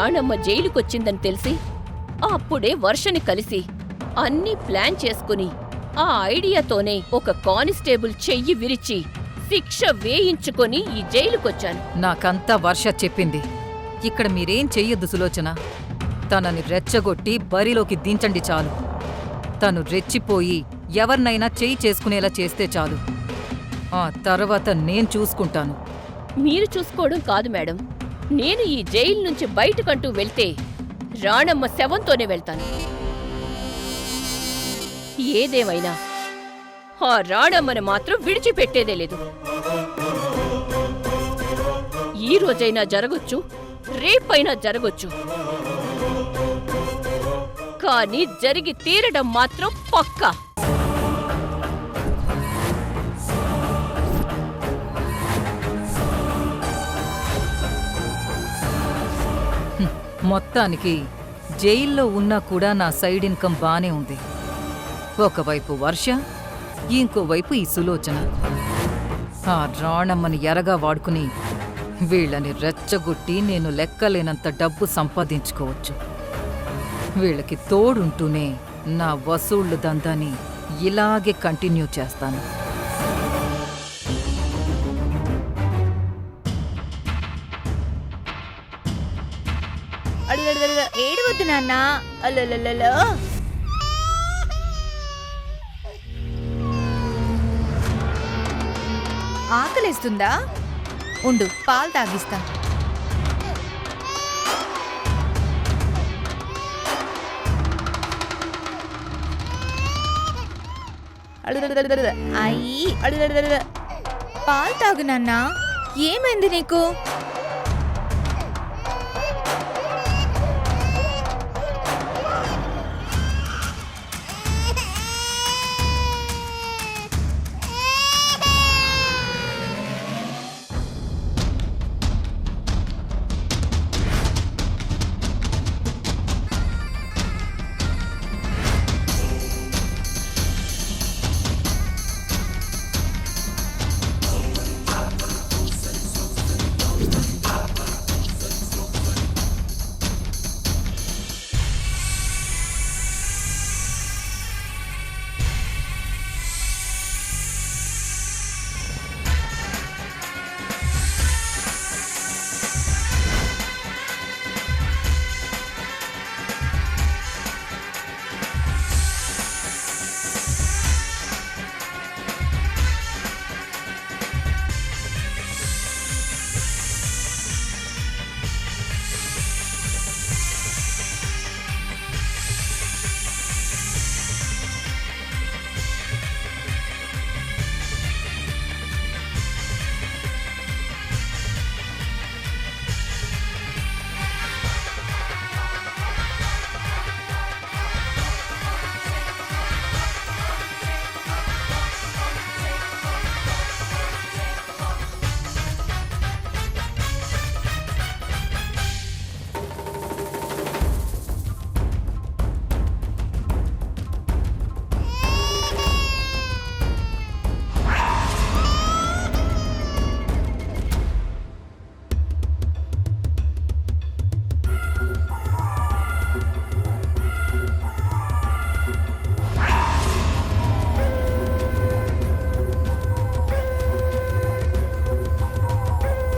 రాణమ్మ జైలుకొచ్చిందని తెలిసి అప్పుడే వర్షని కలిసి అన్నీ ప్లాన్ చేసుకుని ఆ ఐడియాతోనే ఒక కానిస్టేబుల్ చెయ్యి విరిచి శిక్ష వేయించుకొని ఈ జైలుకొచ్చాను. నాకంతా వర్ష చెప్పింది. ఇక్కడ మీరేం చెయ్యొద్దు సులోచన. తనని రెచ్చగొట్టి బరిలోకి దించండి చాలు. తను రెచ్చిపోయి ఎవర్నైనా చెయ్యి చేసుకునేలా చేస్తే చాలు. ఆ తర్వాత నేను చూసుకుంటాను. మీరు చూసుకోవడం కాదు మేడం, నేను ఈ జైలు నుంచి బయటకంటూ వెళ్తే రాణమ్మ శవంతోనే వెళ్తాను. ఏదేమైనా ఆ రాణమ్మని మాత్రం విడిచిపెట్టేదే లేదు. ఈ రోజైనా జరగొచ్చు, రేపైనా జరగొచ్చు, కానీ జరిగి తీరడం మాత్రం పక్కా. మొత్తానికి జైల్లో ఉన్నా కూడా నా సైడ్ ఇన్కమ్ బానే ఉంది. ఒకవైపు వర్ష, ఇంకోవైపు ఈ సులోచన. ఆ రాణమ్మని ఎరగా వాడుకుని వీళ్ళని రెచ్చగొట్టి నేను లెక్కలేనంత డబ్బు సంపాదించుకోవచ్చు. వీళ్ళకి తోడుంటూనే నా వసూళ్లు దందాని ఇలాగే కంటిన్యూ చేస్తాను. ఏడవద్దు నాన్న. అల్లల్లో ఆకలేస్తుందా? ఉండు, పాలు తాగిస్తా. అయ్యి, పాలు తాగు నాన్న. ఏమైంది నీకు?